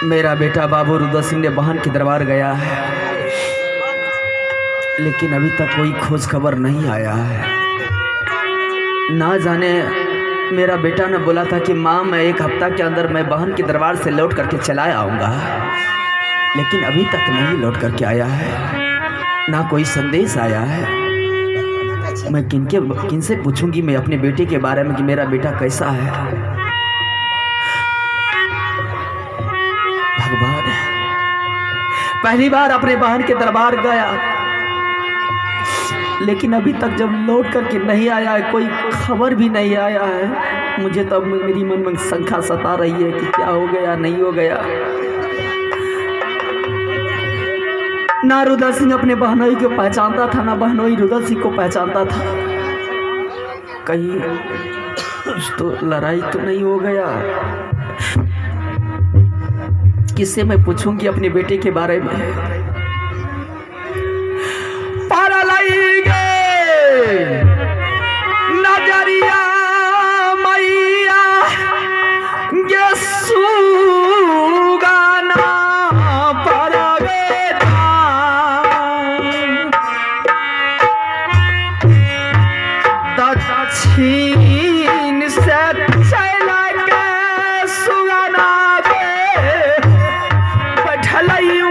मेरा बेटा बाबू रुद्र सिंह ने बहन के दरबार गया है, लेकिन अभी तक कोई खोज खबर नहीं आया है। ना जाने मेरा बेटा ने बोला था कि माँ मैं 1 हफ्ता के अंदर मैं बहन के दरबार से लौट करके चला आऊँगा, लेकिन अभी तक नहीं लौट करके आया है, ना कोई संदेश आया है। मैं किनसे पूछूंगी मैं अपने बेटे के बारे में कि मेरा बेटा कैसा है। भगवान, पहली बार अपने बहन के दरबार गया, लेकिन अभी तक जब लौट करके नहीं आया है, कोई खबर भी नहीं आया है। मुझे तब मेरी मन में शंका सता रही है कि क्या हो गया नहीं हो गया। ना रुद्र सिंह अपने बहनोई को पहचानता था, ना बहनोई रुद्र सिंह को पहचानता था। कहीं तो लड़ाई तो नहीं हो गया। किससे मैं पूछूंगी अपने बेटे के बारे में। नजरिया मैया ये सुगाना परवेदा दक्षिण से चला के सुगाना के बैठलयू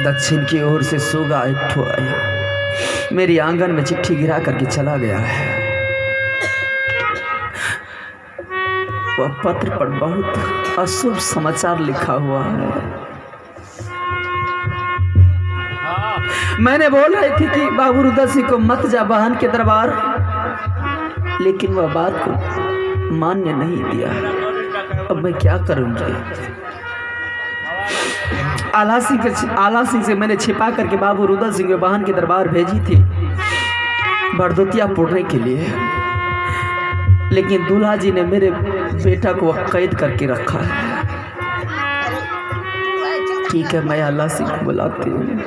दक्षिण की ओर से सोगा एक ठो आया, मेरी आंगन में चिट्ठी गिरा करके चला गया है। वह पत्र पर बहुत अशुभ समाचार लिखा हुआ है। मैंने बोल रही थी कि बाबू रुद्र सिंह को मत जा बहन के दरबार, लेकिन वह बात को मान्य नहीं दिया। अब मैं क्या करूंगी। आला सिंह से मैंने छिपा करके बाबू रुद्र सिंह को बहन के दरबार भेजी थी बरदोतिया पुरने के लिए, लेकिन दूल्हा जी ने मेरे बेटा को कैद करके रखा है। ठीक है, मैं आला सिंह को बुलाती हूँ।